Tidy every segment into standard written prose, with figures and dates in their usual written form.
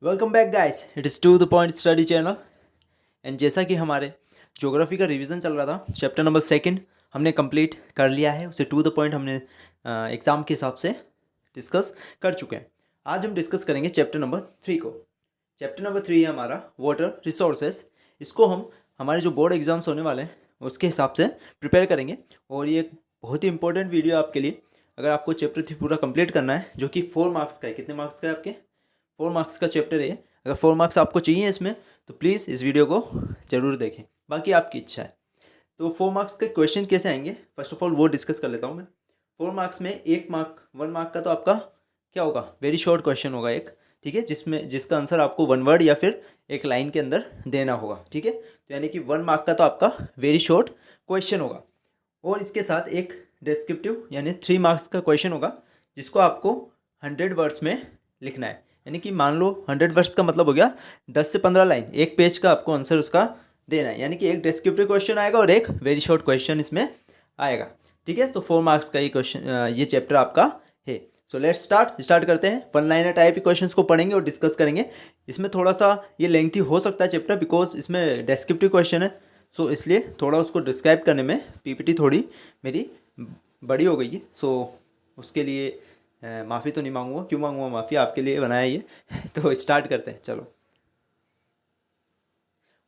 Welcome back guys, it is to the point study channel. And जैसा कि हमारे geography का रिवीजन चल रहा था, चैप्टर नंबर सेकंड हमने कंप्लीट कर लिया है। उसे टू द पॉइंट हमने एग्ज़ाम के हिसाब से डिस्कस कर चुके हैं। आज हम डिस्कस करेंगे चैप्टर नंबर 3 को। चैप्टर नंबर 3 है हमारा वाटर रिसोर्सेज। इसको हम हमारे जो बोर्ड एग्ज़ाम्स होने वाले हैं उसके हिसाब से प्रिपेयर करेंगे। और ये एक बहुत ही इंपॉर्टेंट वीडियो आपके लिए, अगर आपको चैप्टर 3 पूरा कंप्लीट करना है, जो कि 4 मार्क्स का है। कितने मार्क्स का है आपके? 4 मार्क्स का चैप्टर है। अगर 4 मार्क्स आपको चाहिए इसमें, तो प्लीज़ इस वीडियो को ज़रूर देखें, बाकी आपकी इच्छा है। तो 4 मार्क्स के क्वेश्चन कैसे आएंगे, फर्स्ट ऑफ ऑल वो डिस्कस कर लेता हूँ मैं। 4 मार्क्स में 1 मार्क का तो आपका क्या होगा, वेरी शॉर्ट क्वेश्चन होगा एक, ठीक है, जिसका आंसर आपको 1 वर्ड या फिर एक लाइन के अंदर देना होगा, ठीक है। तो यानी कि 1 मार्क का तो आपका वेरी शॉर्ट क्वेश्चन होगा। और इसके साथ एक डिस्क्रिप्टिव यानी 3 मार्क्स का क्वेश्चन होगा, जिसको आपको 100 वर्ड्स में लिखना है। यानी कि मान लो 100 वर्ड्स का मतलब हो गया 10 से 15 लाइन, एक पेज का आपको आंसर उसका देना है। यानी कि एक डिस्क्रिप्टिव क्वेश्चन आएगा और एक वेरी शॉर्ट क्वेश्चन इसमें आएगा, ठीक है। तो 4 मार्क्स का ये क्वेश्चन, ये चैप्टर आपका है। सो लेट्स स्टार्ट करते हैं। 1 लाइनर टाइप के क्वेश्चंस को पढ़ेंगे और डिस्कस करेंगे। इसमें थोड़ा सा ये लेंथी हो सकता है चैप्टर, बिकॉज इसमें डिस्क्रिप्टिव क्वेश्चन है। सो इसलिए थोड़ा उसको डिस्क्राइब करने में पीपीटी थोड़ी मेरी बड़ी हो गई है। सो उसके लिए माफ़ी तो नहीं मांगूंगा, क्यों मांगूंगा माफ़ी, आपके लिए बनाया ये। तो स्टार्ट करते हैं, चलो।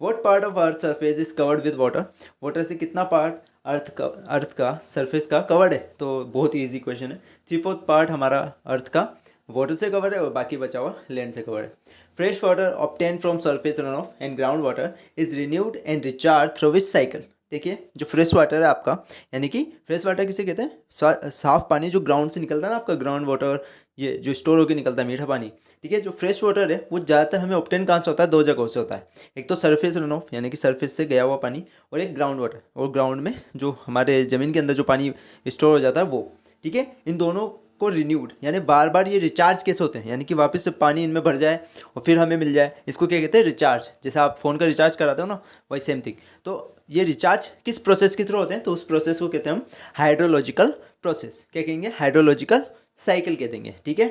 What part of earth surface is covered with water? Water से कितना पार्ट अर्थ का सरफेस का कवर्ड है? तो बहुत ही ईजी क्वेश्चन है। 3/4 पार्ट हमारा अर्थ का वाटर से कवर्ड है और बाकी बचा हुआ लैंड से कवर्ड है। Fresh water obtain from surface run of and ground water is renewed and recharge through which cycle? देखिए, जो फ्रेश वाटर है आपका, यानी कि फ्रेश वाटर किसे कहते हैं? साफ पानी जो ग्राउंड से निकलता है ना, आपका ग्राउंड वाटर, ये जो स्टोर होकर निकलता है मीठा पानी, ठीक है। जो फ्रेश वाटर है वो ज़्यादातर हमें ऑब्टेन कहाँ से होता है? 2 जगहों से होता है। एक तो सरफेस रन ऑफ, यानी कि सरफेस से गया हुआ पानी, और एक ग्राउंड वाटर, और ग्राउंड में जो हमारे ज़मीन के अंदर जो पानी स्टोर हो जाता है वो, ठीक है। इन दोनों को रिन्यूड यानी बार बार ये रिचार्ज कैसे होते हैं, यानी कि वापस से पानी इनमें भर जाए और फिर हमें मिल जाए, इसको क्या कहते हैं? रिचार्ज। जैसे आप फ़ोन का रिचार्ज कराते हो ना, वही सेम थिंग। तो ये रिचार्ज किस प्रोसेस के थ्रू होते हैं? तो उस प्रोसेस को कहते हैं हम हाइड्रोलॉजिकल प्रोसेस। क्या कहेंगे? हाइड्रोलॉजिकल साइकिल कह देंगे, ठीक है।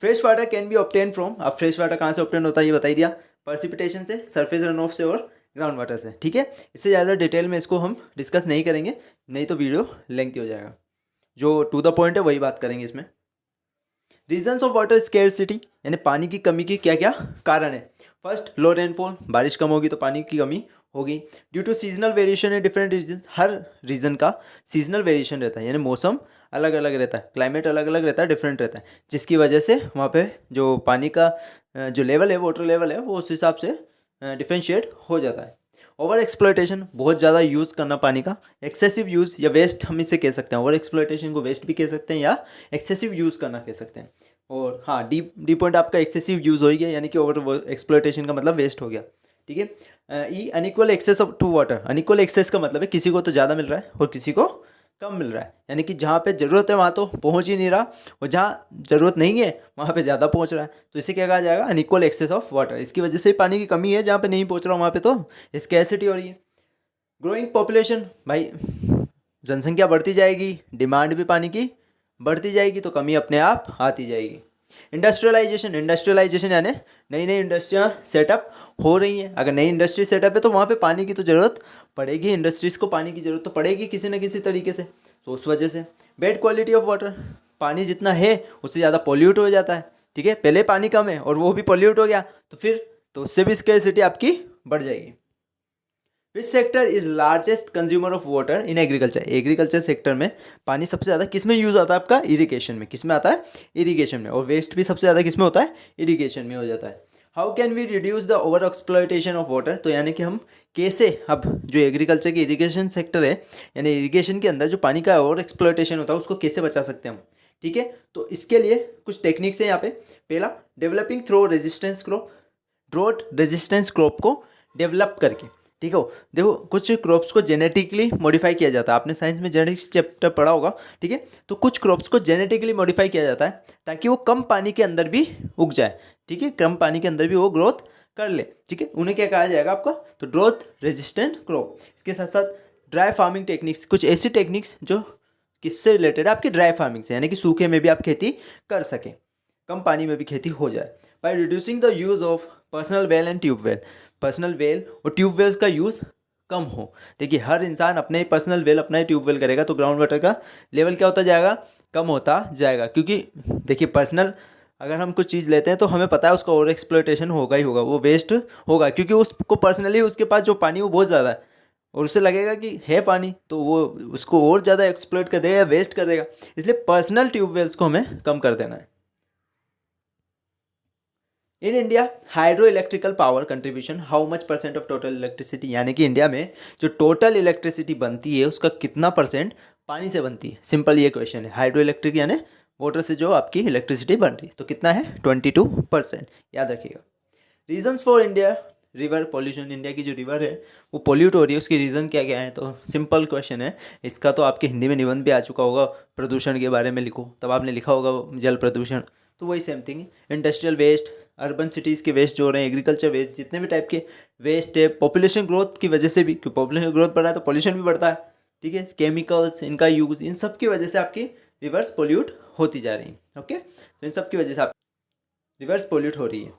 Fresh water can be obtain from, अब फ्रेश वाटर कहाँ से ऑब्टेन होता है ये बता ही दिया, प्रेसिपिटेशन से, सरफेस रन ऑफ से और ग्राउंड वाटर से, ठीक है। इससे ज़्यादा डिटेल में इसको हम डिस्कस नहीं करेंगे, नहीं तो वीडियो लेंथी हो जाएगा। जो टू द पॉइंट है वही बात करेंगे इसमें। रीजन्स ऑफ वाटर स्केर्सिटी, यानी पानी की कमी की क्या क्या कारण है? फर्स्ट, लो रेनफॉल, बारिश कम होगी तो पानी की कमी होगी। Due to seasonal variation in different region, हर रीजन का सीजनल वेरिएशन रहता है, यानी मौसम अलग अलग रहता है, क्लाइमेट अलग अलग रहता है, डिफरेंट रहता है, जिसकी वजह से वहाँ पे जो पानी का जो लेवल है, वाटर लेवल है, वो उस हिसाब से डिफ्रेंशिएट हो जाता है। ओवर एक्सप्लॉयटेशन, बहुत ज़्यादा यूज़ करना पानी का। एक्सेसिव यूज़ या वेस्ट हम इसे कह सकते हैं। ओवर एक्सप्लॉयटेशन को वेस्ट भी कह सकते हैं या एक्सेसिव यूज़ करना कह सकते हैं। और हाँ, डी पॉइंट आपका एक्सेसिव यूज़ हो गया, यानी कि ओवर एक्सप्लॉयटेशन का मतलब वेस्ट हो गया, ठीक है। ई unequal access of to water, unequal access का मतलब है किसी को तो ज़्यादा मिल रहा है और किसी को कम मिल रहा है, यानी कि जहाँ पे ज़रूरत है वहाँ तो पहुँच ही नहीं रहा, और जहाँ ज़रूरत नहीं है वहाँ पे ज़्यादा पहुँच रहा है। तो इसे क्या कहा जाएगा? Unequal access of water. इसकी वजह से पानी की कमी है, जहाँ पे नहीं पहुँच रहा वहाँ पे तो स्कैर्सिटी हो रही है। ग्रोइंग पॉपुलेशन, भाई जनसंख्या बढ़ती जाएगी, डिमांड भी पानी की बढ़ती जाएगी, तो कमी अपने आप आती जाएगी। इंडस्ट्रियलाइजेशन, इंडस्ट्रियलाइजेशन यानी नई नई इंडस्ट्रियाँ सेटअप हो रही हैं। अगर नई इंडस्ट्री सेटअप है तो वहाँ पे पानी की तो ज़रूरत पड़ेगी, इंडस्ट्रीज़ को पानी की ज़रूरत तो पड़ेगी किसी न किसी तरीके से, तो उस वजह से। बैड क्वालिटी ऑफ वाटर, पानी जितना है उससे ज़्यादा पॉल्यूट हो जाता है, ठीक है। पहले पानी कम है और वो भी पॉल्यूट हो गया तो फिर तो उससे भी स्कैर्सिटी आपकी बढ़ जाएगी। Which sector is largest consumer of water in agriculture? Agriculture sector में पानी सबसे ज़्यादा किस में यूज़ आता है? आपका इरिगेशन में। किस में आता है? इरिगेशन में। और वेस्ट भी सबसे ज़्यादा किस में होता है? इरिगेशन में हो जाता है। How can we reduce the over exploitation of water? तो यानी कि हम कैसे, अब जो एग्रीकल्चर की इरिगेशन सेक्टर है, यानी इरिगेशन के अंदर जो पानी का ओवर एक्सप्लॉयटेशन होता है उसको कैसे बचा सकते हैं हम, ठीक है। तो इसके लिए कुछ टेक्निक्स हैं यहाँ पे। पहला, developing drought resistance crop, drought resistance crop को डेवलप करके, ठीक है। देखो, कुछ क्रॉप्स को जेनेटिकली मॉडिफाई किया जाता है, आपने साइंस में जेनेटिक्स चैप्टर पढ़ा होगा, ठीक है। तो कुछ क्रॉप्स को जेनेटिकली मॉडिफाई किया जाता है ताकि वो कम पानी के अंदर भी उग जाए, ठीक है, कम पानी के अंदर भी वो ग्रोथ कर ले, ठीक है। उन्हें क्या कहा जाएगा आपका? तो ड्रोथ रेजिस्टेंट क्रॉप। इसके साथ साथ ड्राई फार्मिंग टेक्निक्स, कुछ ऐसी टेक्निक्स जो किससे रिलेटेड है? आपकी ड्राई फार्मिंग से, यानी कि सूखे में भी आप खेती कर सकें, कम पानी में भी खेती हो जाए। By reducing the use of personal well and tubewell, personal well और ट्यूबवेल्स का यूज़ कम हो। देखिए हर इंसान अपने ही पर्सनल वेल अपना ही ट्यूबवेल करेगा तो ग्राउंड वाटर का लेवल क्या होता जाएगा, कम होता जाएगा। क्योंकि देखिए पर्सनल अगर हम कुछ चीज़ लेते हैं तो हमें पता है उसका ओवर एक्सप्लॉइटेशन होगा ही होगा, वो वेस्ट होगा, क्योंकि उसको पर्सनली उसके पास जो पानी वो बहुत ज़्यादा है और उसे लगेगा कि है पानी तो वो उसको और ज़्यादा एक्सप्लॉइट कर देगा या वेस्ट कर देगा। इसलिए पर्सनल ट्यूबवेल्स को हमें कम कर देना है। In India hydro electrical power contribution how much percent of total electricity, यानी कि इंडिया में जो टोटल इलेक्ट्रिसिटी बनती है उसका कितना परसेंट पानी से बनती है। सिंपल ये क्वेश्चन है। हाइड्रो इलेक्ट्रिक यानी वाटर से जो आपकी इलेक्ट्रिसिटी बन रही है तो कितना है 22%, याद रखिएगा। Reasons for India river pollution, India की जो रिवर है वो पोल्यूट हो रही है उसकी रीज़न क्या क्या है, तो सिंपल क्वेश्चन है। इसका तो आपके हिंदी में निबंध भी आ चुका होगा, प्रदूषण के बारे में लिखो, तब आपने लिखा होगा जल प्रदूषण, तो वही सेम थिंग है। इंडस्ट्रियल वेस्ट, अर्बन सिटीज़ के वेस्ट जो हो रहे हैं, एग्रीकल्चर वेस्ट, जितने भी टाइप के वेस्ट है, पॉपुलेशन ग्रोथ की वजह से भी, क्योंकि पॉपुलेशन ग्रोथ बढ़ा है तो पॉल्यूशन भी बढ़ता है, ठीक है। केमिकल्स इनका यूज़, इन सब की वजह से आपकी रिवर्स पोल्यूट होती जा रही है। ओके, तो इन सब की वजह से आप रिवर्स पोल्यूट हो रही है।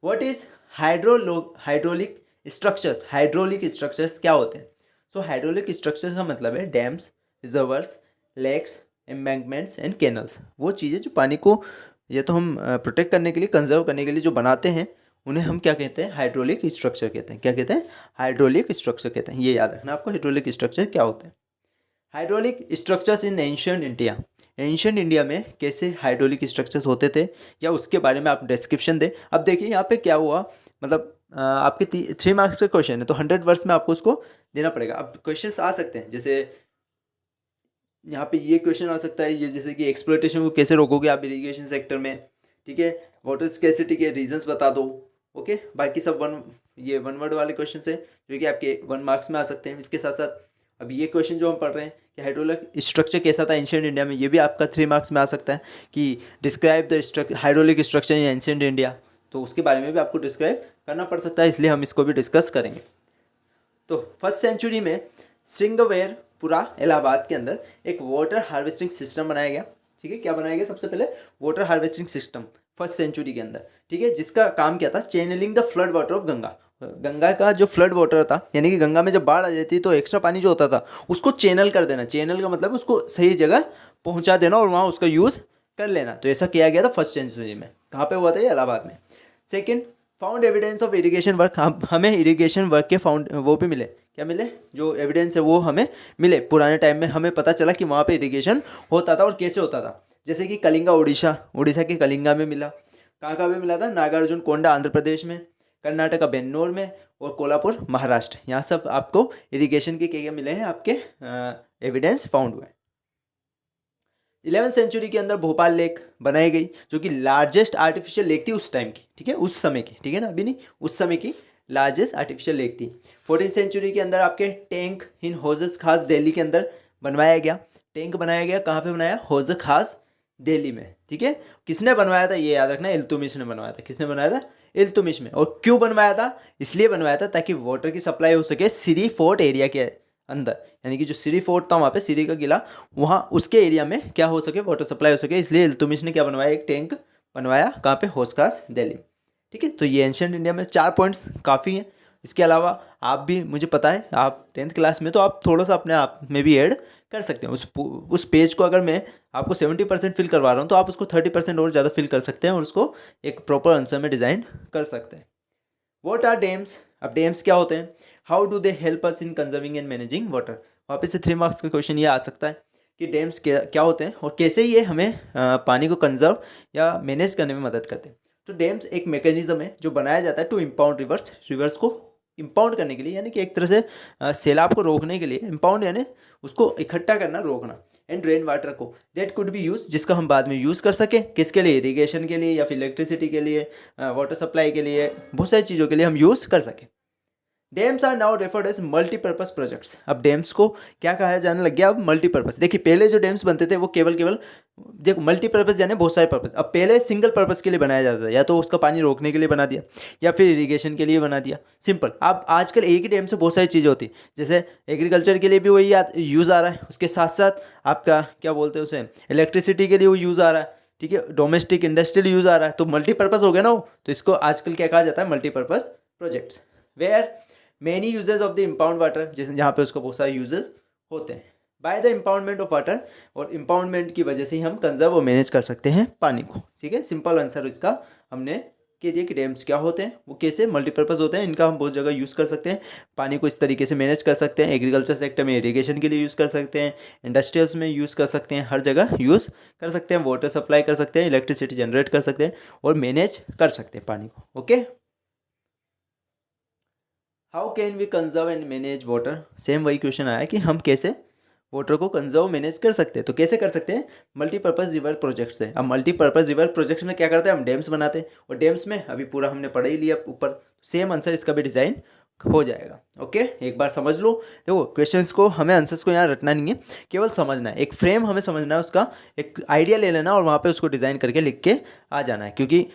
What is hydraulic structures, hydraulic structures क्या होते हैं। सो हाइड्रोलिक स्ट्रक्चर्स का मतलब है dams, reservoirs, lakes, embankments and canals. वो चीज़ें जो पानी को ये तो हम प्रोटेक्ट करने के लिए, कंजर्व करने के लिए जो बनाते हैं उन्हें हम क्या कहते हैं, हाइड्रोलिक स्ट्रक्चर कहते हैं। क्या कहते हैं, हाइड्रोलिक स्ट्रक्चर कहते हैं। ये याद रखना आपको, हाइड्रोलिक स्ट्रक्चर क्या होते हैं। Hydraulic structures in ancient India, ancient India में कैसे हाइड्रोलिक स्ट्रक्चर्स होते थे या उसके बारे में आप डिस्क्रिप्शन दें। अब देखिए यहाँ पे क्या हुआ, मतलब आपके 3 मार्क्स का क्वेश्चन है तो 100 वर्ड्स में आपको उसको देना पड़ेगा। अब क्वेश्चंस आ सकते हैं, जैसे यहाँ पे ये क्वेश्चन आ सकता है, ये जैसे कि एक्सप्लॉइटेशन को कैसे रोकोगे आप इरिगेशन सेक्टर में, ठीक है। वाटर स्कैर्सिटी के रीजंस बता दो। ओके, बाकी सब ये 1 वर्ड वाले क्वेश्चन है जो कि आपके 1 मार्क्स में आ सकते हैं। इसके साथ साथ अब ये क्वेश्चन जो हम पढ़ रहे हैं कि हाइड्रोलिक स्ट्रक्चर कैसा था एंशिएंट इंडिया में, ये भी आपका 3 मार्क्स में आ सकता है कि describe the hydraulic structure in ancient India, तो उसके बारे में भी आपको डिस्क्राइब करना पड़ सकता है, इसलिए हम इसको भी डिस्कस करेंगे। तो 1st सेंचुरी में सिंगवेरपुरा इलाहाबाद के अंदर एक वाटर हार्वेस्टिंग सिस्टम बनाया गया, ठीक है। क्या बनाया गया, सबसे पहले water harvesting system 1st century के अंदर, ठीक है, जिसका काम क्या था, channeling the flood water of Ganga. Ganga का जो फ्लड वाटर था, यानी कि गंगा में जब बाढ़ आ जाती तो एक्स्ट्रा पानी जो होता था उसको चैनल कर देना। चैनल का मतलब उसको सही जगह पहुंचा देना और वहाँ उसका यूज़ कर लेना। तो ऐसा किया गया था 1st सेंचुरी में। कहाँ पे हुआ था ये, इलाहाबाद में। Second, found evidence of irrigation work, हमें इरिगेशन वर्क के फाउंड वो भी मिले, क्या मिले, जो एविडेंस है वो हमें मिले। पुराने टाइम में हमें पता चला कि वहाँ पे इरिगेशन होता था और कैसे होता था। जैसे कि कलिंगा उड़ीसा के कलिंगा में मिला। कहाँ कहाँ पे मिला था, नागार्जुन कोंडा आंध्र प्रदेश में, कर्नाटका बेन्नूर में और कोल्हापुर महाराष्ट्र। यहाँ सब आपको इरिगेशन के क्या मिले हैं, आपके एविडेंस फाउंड हुए। 11th सेंचुरी के अंदर भोपाल लेक बनाई गई जो कि लार्जेस्ट आर्टिफिशियल लेक थी उस टाइम की, ठीक है, उस समय की, ठीक है ना, अभी नहीं, उस समय की लार्जेस्ट आर्टिफिशियल लेक थी। 14th सेंचुरी के अंदर आपके टैंक इन हौज खास दिल्ली के अंदर बनवाया गया। टैंक बनाया गया, कहाँ पे बनाया, हौज खास दिल्ली में, ठीक है। किसने बनवाया था ये याद रखना, इल्तुतमिश ने बनवाया था। किसने बनाया था, इल्तुतमिश में। और क्यों बनवाया था, इसलिए बनवाया था ताकि वाटर की सप्लाई हो सके सिरी फोर्ट एरिया के अंदर, यानी कि जो सिरी फोर्ट था वहाँ पे, सिरी का किला, वहाँ उसके एरिया में क्या हो सके, वाटर सप्लाई हो सके। इसलिए इल्तुतमिश ने क्या बनवाया, एक टैंक बनवाया, कहाँ पे, हौज खास दिल्ली, ठीक है। तो ये एंशिएंट इंडिया में 4 पॉइंट्स काफ़ी हैं। इसके अलावा आप भी, मुझे पता है आप 10th क्लास में, तो आप थोड़ा सा अपने आप में भी ऐड कर सकते हैं। उस पेज को अगर मैं आपको 70% फिल करवा रहा हूँ तो आप उसको 30% और ज़्यादा फिल कर सकते हैं और उसको एक प्रॉपर आंसर में डिज़ाइन कर सकते हैं। व्हाट आर डैम्स, अब डैम्स क्या होते हैं, how do they help us in conserving and managing water. वापस से 3 मार्क्स का क्वेश्चन ये आ सकता है कि डैम्स क्या होते हैं और कैसे ये हमें पानी को कंजर्व या मैनेज करने में मदद करते हैं। तो डैम्स एक मैकेनिज्म है जो बनाया जाता है टू इम्पाउंड रिवर्स को इम्पाउंड करने के लिए, यानी कि एक तरह से सैलाब को रोकने के लिए। इम्पाउंड यानी उसको इकट्ठा करना, रोकना। एंड रेन वाटर को दैट कुड बी यूज, जिसका हम बाद में यूज़ कर सकें, किसके लिए, इरिगेशन के लिए या फिर इलेक्ट्रिसिटी के लिए, वाटर सप्लाई के लिए, बहुत सारी चीज़ों के लिए हम यूज़ कर सकें। Dams are now referred as multipurpose projects. अब डैम्स को क्या कहा जाने लग गया, अब मल्टीपर्पज। देखिए पहले जो डैम्स बनते थे वो केवल देखो, मल्टीपर्पज यानी बहुत सारे पर्पज। अब पहले सिंगल पर्पज के लिए बनाया जाता था, या तो उसका पानी रोकने के लिए बना दिया या फिर इरिगेशन के लिए बना दिया, सिंपल। अब आजकल एक ही डैम से बहुत सारी चीज़ें होती, जैसे एग्रीकल्चर के लिए भी वही यूज़ आ रहा है, उसके साथ साथ आपका क्या बोलते हैं उसे, इलेक्ट्रिसिटी के लिए वो यूज़ आ रहा है, ठीक है, डोमेस्टिक इंडस्ट्रियल यूज़ आ रहा है, तो मल्टीपर्पज़ हो गया ना वो, तो इसको आजकल क्या कहा जाता है, multipurpose projects. Where many uses of the impound water, जैसे जहाँ पे उसका बहुत सारे यूजेस होते हैं। By the impoundment of water, और इम्पाउंडमेंट की वजह से ही हम कंजर्व और मैनेज कर सकते हैं पानी को। ठीक है, सिंपल आंसर इसका हमने कह दिया कि डैम्स क्या होते हैं, वो कैसे मल्टीपर्पज़ होते हैं, इनका हम बहुत जगह यूज़ कर सकते हैं, पानी को इस तरीके से मैनेज कर सकते हैं। एग्रीकल्चर सेक्टर में इरीगेशन के लिए यूज़ कर सकते हैं, इंडस्ट्रियल्स में यूज़ कर सकते हैं, हर जगह यूज़ कर सकते हैं। वाटर सप्लाई कर सकते हैं, इलेक्ट्रिसिटी जनरेट कर सकते हैं और मैनेज कर सकते हैं पानी को। Okay, how can we conserve and manage water, same वही क्वेश्चन आया कि हम कैसे वाटर को कंजर्व मैनेज कर सकते हैं। तो कैसे कर सकते हैं, मल्टीपर्पज़ रिवर प्रोजेक्ट से। अब मल्टीपर्पज़ रिवर प्रोजेक्ट में क्या करते हैं, हम डैम्स बनाते हैं, और डैम्स में अभी पूरा हमने पढ़ ही लिया ऊपर, सेम आंसर इसका भी डिज़ाइन हो जाएगा। ओके, एक बार समझ लो। देखो क्वेश्चंस को, हमें आंसर्स को यहाँ रटना नहीं है, केवल समझना है, एक फ्रेम हमें समझना है, उसका एक आइडिया ले लेना और वहाँ पे उसको डिज़ाइन करके लिख के आ जाना है, क्योंकि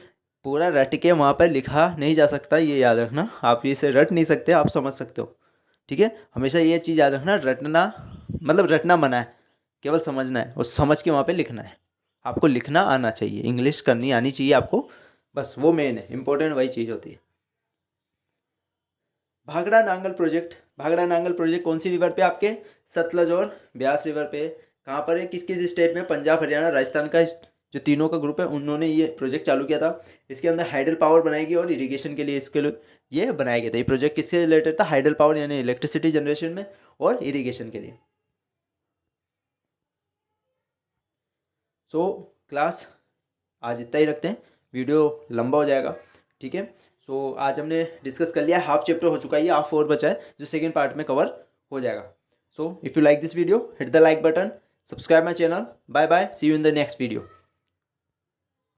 पूरा रट के वहाँ पर लिखा नहीं जा सकता, ये याद रखना। आप इसे रट नहीं सकते, आप समझ सकते हो। ठीक है, हमेशा ये चीज़ याद रखना, रटना मतलब रटना मना है, केवल समझना है और समझ के वहाँ पे लिखना है। आपको लिखना आना चाहिए, इंग्लिश करनी आनी चाहिए आपको, बस वो मेन है, इंपॉर्टेंट वही चीज़ होती है। भाखड़ा नांगल प्रोजेक्ट, भाखड़ा नांगल प्रोजेक्ट कौन सी रिवर पे, आपके सतलज और ब्यास रिवर पे। कहाँ पर है, किस किस स्टेट में, पंजाब, हरियाणा, राजस्थान का जो तीनों का ग्रुप है उन्होंने ये प्रोजेक्ट चालू किया था। इसके अंदर हाइडल पावर बनाएगी और इरिगेशन के लिए इसके लिए ये बनाया गया था। ये प्रोजेक्ट किससे रिलेटेड था, हाइडल पावर यानी इलेक्ट्रिसिटी जनरेशन में और इरिगेशन के लिए। सो क्लास आज इतना ही रखते हैं, वीडियो लंबा हो जाएगा। ठीक है, सो आज हमने डिस्कस कर लिया, हाफ चैप्टर हो चुका है, ये हाफ और बचा है जो सेकेंड पार्ट में कवर हो जाएगा। So if you like this video, hit the like button, subscribe my channel. Bye bye, see you in the next video.